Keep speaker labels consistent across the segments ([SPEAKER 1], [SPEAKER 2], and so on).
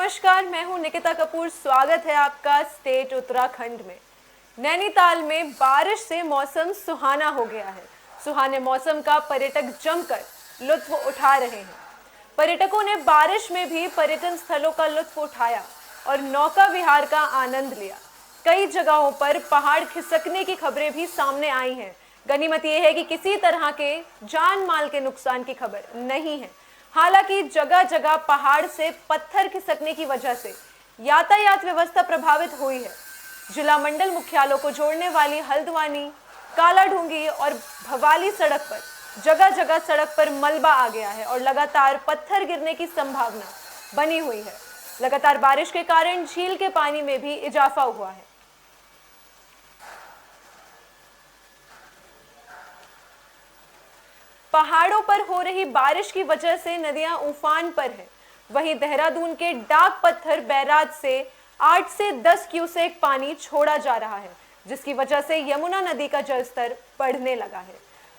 [SPEAKER 1] नमस्कार, मैं हूं निकिता कपूर। स्वागत है आपका स्टेट उत्तराखंड में। नैनीताल में बारिश से मौसम सुहाना हो गया है। सुहाने मौसम का पर्यटक जमकर लुत्फ उठा रहे हैं। पर्यटकों ने बारिश में भी पर्यटन स्थलों का लुत्फ उठाया और नौका विहार का आनंद लिया। कई जगहों पर पहाड़ खिसकने की खबरें भी सामने आई हैं। गनीमत यह है कि किसी तरह के जान माल के नुकसान की खबर नहीं है। हालांकि जगह जगह पहाड़ से पत्थर खिसकने की वजह से यातायात व्यवस्था प्रभावित हुई है। जिला मंडल मुख्यालयों को जोड़ने वाली हल्द्वानी, कालाढूंगी और भवाली सड़क पर जगह जगह सड़क पर मलबा आ गया है और लगातार पत्थर गिरने की संभावना बनी हुई है। लगातार बारिश के कारण झील के पानी में भी इजाफा हुआ है। पहाड़ों पर हो रही बारिश की वजह से नदियां उफान पर हैं। वहीं देहरादून के डाक पत्थर बैराज से 8 से 10 क्यूसेक पानी छोड़ा जा रहा है, जिसकी वजह से यमुना नदी का जलस्तर बढ़ने लगा है।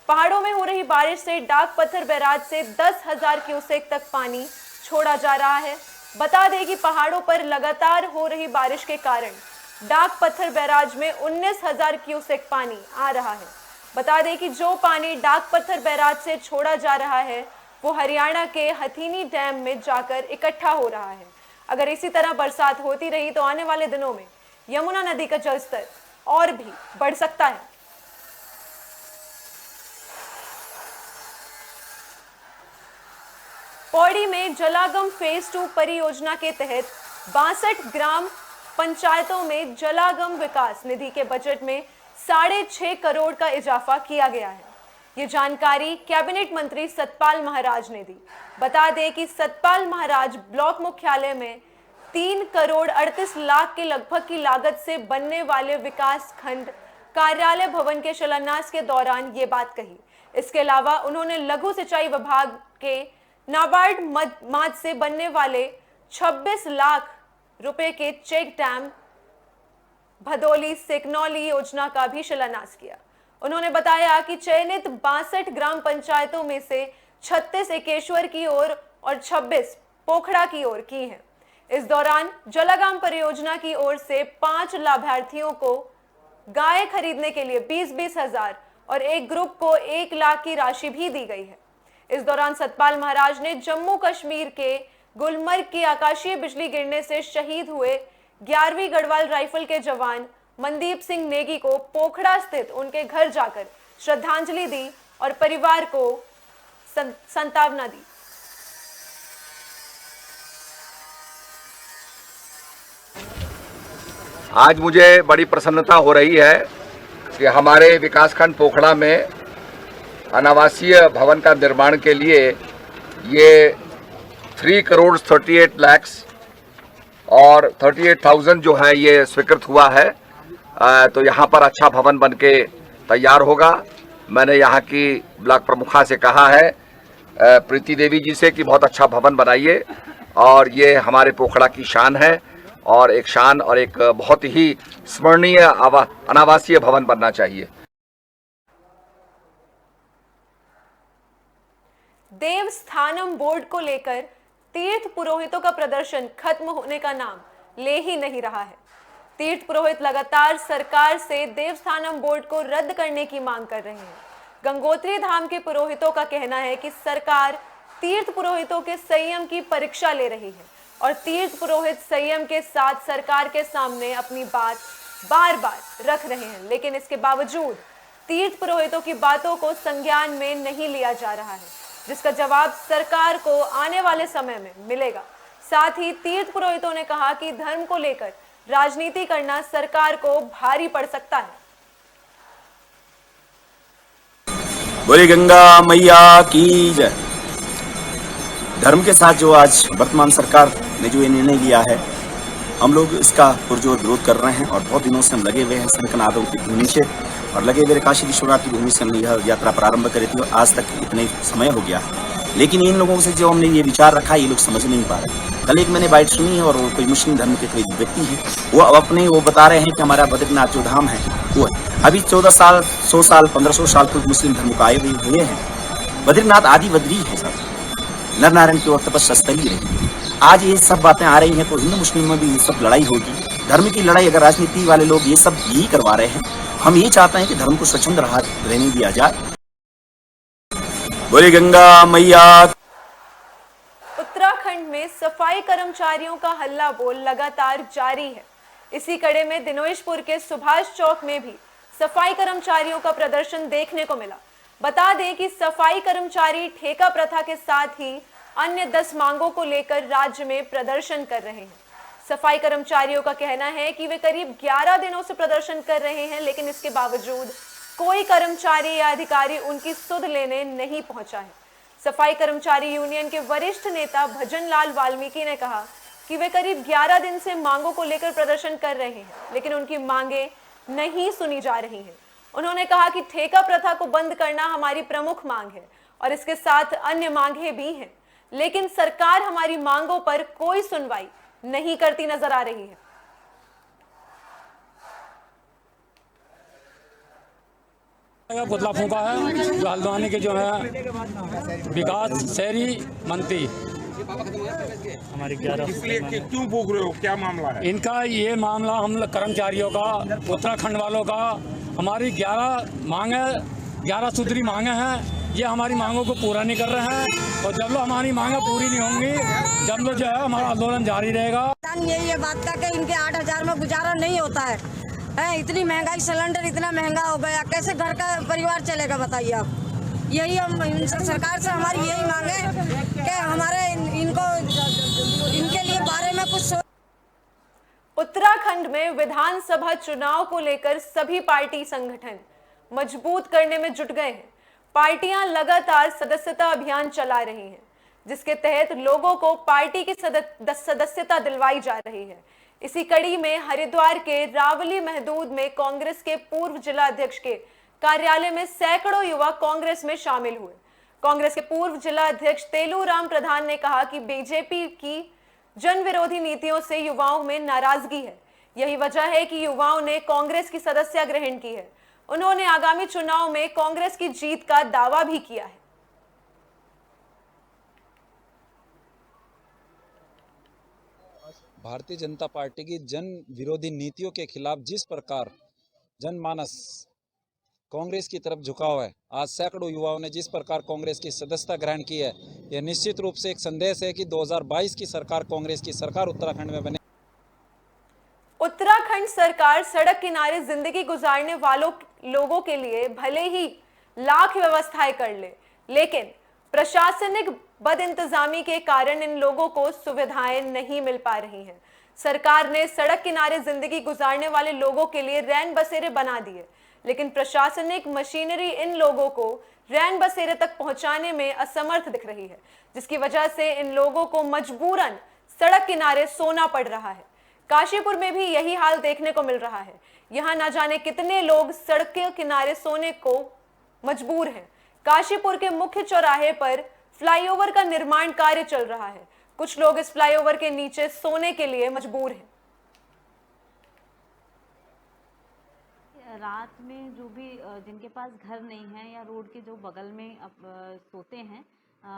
[SPEAKER 1] पहाड़ों में हो रही बारिश से डाक पत्थर बैराज से 10,000 क्यूसेक तक पानी छोड़ा जा रहा है। बता दें कि पहाड़ों पर लगातार हो रही बारिश के कारण डाक पत्थर बैराज में 19,000 क्यूसेक पानी आ रहा है। बता दें कि जो पानी डाक पत्थर बैराज से छोड़ा जा रहा है वो हरियाणा के हथीनी डैम में जाकर इकट्ठा हो रहा है। अगर इसी तरह बरसात होती रही तो आने वाले दिनों में यमुना नदी का जलस्तर और भी बढ़ सकता है। पौड़ी में जलागम फेज 2 परियोजना के तहत 62 ग्राम पंचायतों में जलागम विकास निधि के बजट में 6.5 करोड़ का इजाफा किया गया है। ये जानकारी कैबिनेट मंत्री सतपाल महाराज ने दी। बता दें कि सतपाल महाराज ब्लॉक मुख्यालय में 3 करोड़ 38 लाख के लगभग की लागत से बनने वाले विकास खंड कार्यालय भवन के शिलान्यास के दौरान ये बात कही। इसके अलावा उन्होंने लघु सिंचाई विभाग के नाबार्ड मद से बनने वाले 26 लाख रुपए के चेक डैम भदोली सेकनौली योजना का भी शिलान्यास किया। उन्होंने बताया कि चयनित 62 ग्राम पंचायतों में से 36 एकेश्वर की ओर और 26 पोखड़ा की ओर की हैं। इस दौरान जलागम परियोजना की ओर से 5 लाभार्थियों को गाय खरीदने के लिए 20-20 हजार और एक ग्रुप को 1 लाख की राशि भी दी गई है। इस दौरान सतपाल महाराज ने जम्मू कश्मीर के गुलमर्ग की आकाशीय बिजली गिरने से शहीद हुए 11वीं गढ़वाल राइफल के जवान मनदीप सिंह नेगी को पोखड़ा स्थित उनके घर जाकर श्रद्धांजलि दी और परिवार को सांत्वना दी।
[SPEAKER 2] आज मुझे बड़ी प्रसन्नता हो रही है कि हमारे विकासखंड पोखड़ा में अनावासीय भवन का निर्माण के लिए ये 3 करोड़ 38 लाख और 38,000 जो है ये स्वीकृत हुआ है। तो यहाँ पर अच्छा भवन बनके तैयार होगा। मैंने यहाँ की ब्लॉक प्रमुखा से कहा है प्रीति देवी जी से कि बहुत अच्छा भवन बनाइए और ये हमारे पोखड़ा की शान है और एक शान और एक बहुत ही स्मरणीय अनावासीय भवन बनना चाहिए।
[SPEAKER 1] देवस्थानम बोर्ड को लेकर तीर्थ पुरोहितों का प्रदर्शन खत्म होने का नाम ले ही नहीं रहा है। तीर्थ पुरोहित लगातार सरकार से देवस्थानम बोर्ड को रद्द करने की मांग कर रहे हैं। गंगोत्री धाम के पुरोहितों का कहना है कि सरकार तीर्थ पुरोहितों के संयम की परीक्षा ले रही है और तीर्थ पुरोहित संयम के साथ सरकार के सामने अपनी बात बार बार रख रहे हैं, लेकिन इसके बावजूद तीर्थ पुरोहितों की बातों को संज्ञान में नहीं लिया जा रहा है, जिसका जवाब सरकार को आने वाले समय में मिलेगा। साथ ही तीर्थ पुरोहितों ने कहा कि धर्म को लेकर राजनीति करना सरकार को भारी पड़ सकता है।
[SPEAKER 3] बोले गंगा मैया की जय। धर्म के साथ जो आज वर्तमान सरकार ने जो ये निर्णय लिया है, हम लोग इसका पुरजोर विरोध कर रहे हैं और बहुत दिनों से हम लगे हुए हैं शंखनादों की भूमि से और लगे हुए काशी विश्वनाथ की भूमि से हमने यह यात्रा प्रारंभ करी थी और आज तक इतने समय हो गया है। लेकिन इन लोगों से जो हमने ये विचार रखा ये लोग समझ नहीं पा रहे। कल एक मैंने बाइट सुनी है और कोई मुस्लिम धर्म के कोई व्यक्ति है वो बता रहे हैं कि हमारा बद्रीनाथ जो धाम है वो है। अभी 14 साल 100 साल 1500 साल पूर्व मुस्लिम धर्म को आए हुए हैं। बद्रीनाथ आदि बद्री है सब, नर नारायण की ओर तपस्या स्थली रही। आज ये सब बातें आ रही हैं तो हिंदू मुस्लिम में भी ये सब लड़ाई होगी, धर्म की लड़ाई। अगर राजनीति वाले लोग ये सब यही करवा रहे हैं, हम ये चाहते हैं कि धर्म को स्वच्छंद रहने दिया जाए। बोले गंगा मैया।
[SPEAKER 1] उत्तराखंड में सफाई कर्मचारियों का हल्ला बोल लगातार जारी है। इसी कड़े में दिनोशपुर के सुभाष चौक में भी सफाई कर्मचारियों का प्रदर्शन देखने को मिला। बता दें कि सफाई कर्मचारी ठेका प्रथा के साथ ही अन्य 10 मांगों को लेकर राज्य में प्रदर्शन कर रहे हैं। सफाई कर्मचारियों का कहना है कि वे करीब 11 दिनों से प्रदर्शन कर रहे हैं, लेकिन इसके बावजूद कोई कर्मचारी या अधिकारी उनकी सुध लेने नहीं पहुंचा है। सफाई कर्मचारी यूनियन के वरिष्ठ नेता भजनलाल वाल्मीकि ने कहा कि वे करीब 11 दिन से मांगों को लेकर प्रदर्शन कर रहे हैं, लेकिन उनकी मांगे नहीं सुनी जा रही हैं। उन्होंने कहा कि ठेका प्रथा को बंद करना हमारी प्रमुख मांग है और इसके साथ अन्य मांगे भी हैं, लेकिन सरकार हमारी मांगों पर कोई सुनवाई नहीं करती नजर आ रही है।
[SPEAKER 4] पुतला फूंका है जो हल्द्वानी के जो है विकास शहरी मंत्री
[SPEAKER 5] हमारी 11 इसलिए क्यों भूख रहे हो, क्या मामला है
[SPEAKER 4] इनका? ये मामला हम कर्मचारियों का, उत्तराखंड वालों का, हमारी 11 मांगे, 11 सूत्री मांगे हैं। ये हमारी मांगों को पूरा नहीं कर रहे हैं और जब लोग हमारी मांगे पूरी नहीं होंगी, जब लोग जो है हमारा आंदोलन जारी रहेगा।
[SPEAKER 6] यही ये बात का कि इनके 8,000 में गुजारा नहीं होता है। इतनी महंगाई, सिलेंडर इतना महंगा हो गया, कैसे घर का परिवार चलेगा बताइए आप। यही हम सरकार से हमारी यही मांग है कि हमारे इनको इनके लिए बारे में कुछ।
[SPEAKER 1] उत्तराखंड में विधानसभा चुनाव को लेकर सभी पार्टी संगठन मजबूत करने में जुट गए हैं। पार्टियां लगातार सदस्यता अभियान चला रही हैं, जिसके तहत लोगों को पार्टी की सदस्यता दिलवाई जा रही है। इसी कड़ी में हरिद्वार के रावली महदूद में कांग्रेस के पूर्व जिला अध्यक्ष के कार्यालय में सैकड़ों युवा कांग्रेस में शामिल हुए। कांग्रेस के पूर्व जिला अध्यक्ष तेलूराम प्रधान ने कहा कि बीजेपी की जन विरोधी नीतियों से युवाओं में नाराजगी है। यही वजह है कि युवाओं ने कांग्रेस की सदस्यता ग्रहण की है। उन्होंने आगामी चुनाव में कांग्रेस की जीत का दावा भी किया है।
[SPEAKER 7] भारतीय जनता पार्टी की जन विरोधी नीतियों के खिलाफ जिस प्रकार जनमानस कांग्रेस की तरफ झुकाव है, आज सैकड़ों युवाओं ने जिस प्रकार कांग्रेस की सदस्यता ग्रहण की है, यह निश्चित रूप से एक संदेश है कि 2022 की सरकार, कांग्रेस की सरकार उत्तराखंड में बने।
[SPEAKER 1] उत्तराखंड सरकार सड़क किनारे जिंदगी गुजारने वालों लोगों के लिए भले ही लाख व्यवस्थाएं कर ले, लेकिन प्रशासनिक बदइंतजामी के कारण इन लोगों को सुविधाएं नहीं मिल पा रही हैं। सरकार ने सड़क किनारे जिंदगी गुजारने वाले लोगों के लिए रैन बसेरे बना दिए, लेकिन प्रशासनिक मशीनरी इन लोगों को रैन बसेरे तक पहुंचाने में असमर्थ दिख रही है, जिसकी वजह से इन लोगों को मजबूरन सड़क किनारे सोना पड़ रहा है। काशीपुर में भी यही हाल देखने को मिल रहा है। यहां ना जाने कितने लोग सड़क के किनारे सोने को मजबूर हैं। काशीपुर के मुख्य चौराहे पर फ्लाईओवर का निर्माण कार्य चल रहा है। कुछ लोग इस फ्लाईओवर के नीचे सोने के लिए मजबूर हैं।
[SPEAKER 8] रात में जो भी जिनके पास घर नहीं है या रोड के जो बगल में सोते हैं,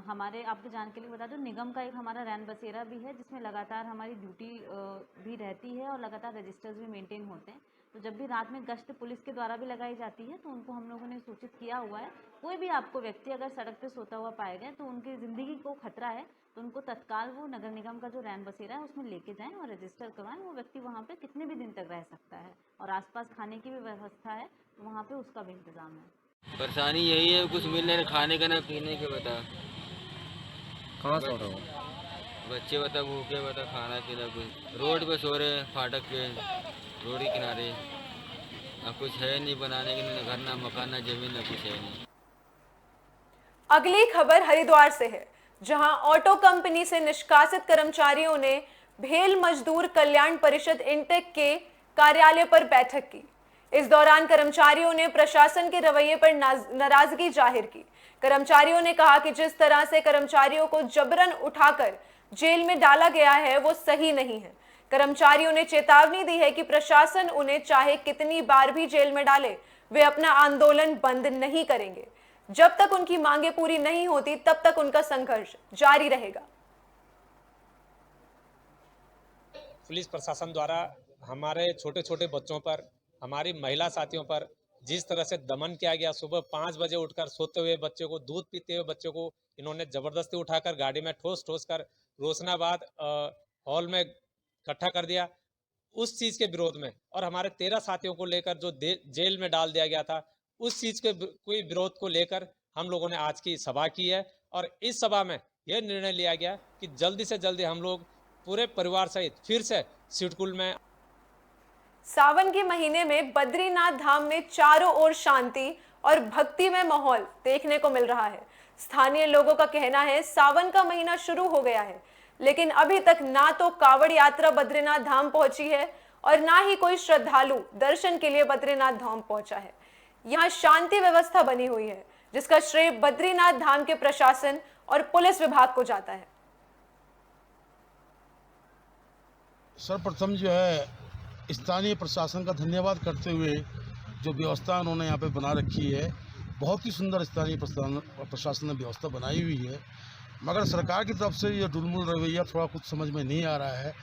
[SPEAKER 8] हमारे आपको जान के लिए बता दो, निगम का एक हमारा रैन बसेरा भी है, जिसमें लगातार हमारी ड्यूटी भी रहती है और लगातार रजिस्टर्स भी मेंटेन होते हैं। तो जब भी रात में गश्त पुलिस के द्वारा भी लगाई जाती है, तो उनको हम लोगों ने सूचित किया हुआ है। कोई भी आपको व्यक्ति अगर सड़क पे सोता हुआ पाए गए तो उनकी ज़िंदगी को खतरा है, तो उनको तत्काल वो नगर निगम का जो रैन बसेरा है उसमें लेके जाएं और रजिस्टर करवाएं। वो व्यक्ति वहाँ पे कितने भी दिन तक रह सकता है और आसपास खाने की भी व्यवस्था है, तो वहाँ पे उसका भी इंतज़ाम है।
[SPEAKER 9] परेशानी यही है, कुछ मिलने न खाने का ना पीने के। बता
[SPEAKER 5] कहाँ सो रहे हो?
[SPEAKER 9] बच्चे बता भूखे, बता खाना पीना कुछ। रोड पे सो रहे, फाटक पे, रोड के किनारे। अब कुछ है नहीं बनाने के, ना घर ना मकान ना जमीन ना कुछ है नहीं।
[SPEAKER 1] अगली खबर हरिद्वार से है, जहां ऑटो कंपनी से निष्कासित कर्मचारियों ने भेल मजदूर कल्याण परिषद इंटेक के कार्यालय पर बैठक की। इस दौरान कर्मचारियों ने प्रशासन के रवैये पर नाराजगी जाहिर की। कर्मचारियों ने कहा कि जिस तरह से कर्मचारियों को जबरन उठाकर जेल में डाला गया है वो सही नहीं है। कर्मचारियों ने चेतावनी दी है कि प्रशासन उन्हें चाहे कितनी बार भी जेल में डाले, वे अपना आंदोलन बंद नहीं करेंगे। जब तक उनकी मांगे पूरी नहीं होती तब तक उनका संघर्ष जारी रहेगा।
[SPEAKER 7] पुलिस प्रशासन द्वारा हमारे छोटे छोटे बच्चों पर, हमारी महिला साथियों पर जिस तरह से दमन किया गया, सुबह 5 बजे उठकर सोते हुए बच्चे को, दूध पीते हुए बच्चे को इन्होंने जबरदस्ती उठाकर गाड़ी में ठोस कर रोशनाबाद हॉल में इकट्ठा कर दिया, उस चीज़ के विरोध में, और हमारे 13 साथियों को लेकर जो जेल में डाल दिया गया था, उस चीज़ के कोई विरोध को लेकर हम लोगों ने आज की सभा की है। और इस सभा में यह निर्णय लिया गया कि जल्दी से जल्दी हम लोग पूरे परिवार सहित फिर से सिडकुल में।
[SPEAKER 1] सावन के महीने में बद्रीनाथ धाम में चारों ओर शांति और भक्तिमय माहौल देखने को मिल रहा है। स्थानीय लोगों का कहना है सावन का महीना शुरू हो गया है, लेकिन अभी तक ना तो कावड़ यात्रा बद्रीनाथ धाम पहुंची है और ना ही कोई श्रद्धालु दर्शन के लिए बद्रीनाथ धाम पहुंचा है। यहाँ शांति व्यवस्था बनी हुई है, जिसका श्रेय बद्रीनाथ धाम के प्रशासन और पुलिस विभाग को जाता है।
[SPEAKER 10] सर्वप्रथम जो है स्थानीय प्रशासन का धन्यवाद करते हुए जो व्यवस्था उन्होंने यहाँ पे बना रखी है, बहुत ही सुंदर स्थानीय प्रशासन ने व्यवस्था बनाई हुई है। मगर सरकार की तरफ से ये डुलमुल रवैया थोड़ा कुछ समझ में नहीं आ रहा है।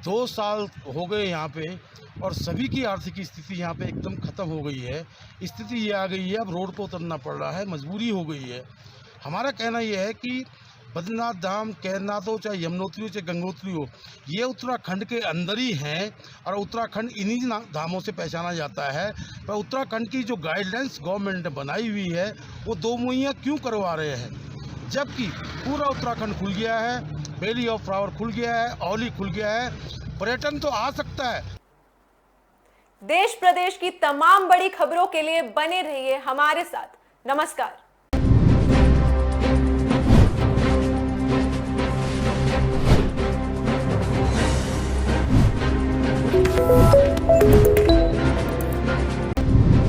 [SPEAKER 10] 2 साल हो गए यहाँ पे और सभी की आर्थिक स्थिति यहाँ पे एकदम ख़त्म हो गई है। स्थिति ये आ गई है, अब रोड पर उतरना पड़ रहा है, मजबूरी हो गई है। हमारा कहना यह है कि बद्रीनाथ धाम, केदारनाथ हो, चाहे यमुनोत्री हो, चाहे गंगोत्री हो, ये उत्तराखंड के अंदर ही हैं और उत्तराखंड इन्हीं धामों से पहचाना जाता है। पर उत्तराखंड की जो गाइडलाइंस गवर्नमेंट ने बनाई हुई है वो 2 मुहैया क्यों करवा रहे हैं, जबकि पूरा उत्तराखंड खुल गया है, वैली ऑफ फ्लावर खुल गया है, औली खुल गया है, पर्यटन तो आ सकता है।
[SPEAKER 1] देश प्रदेश की तमाम बड़ी खबरों के लिए बने रहिए हमारे साथ। नमस्कार।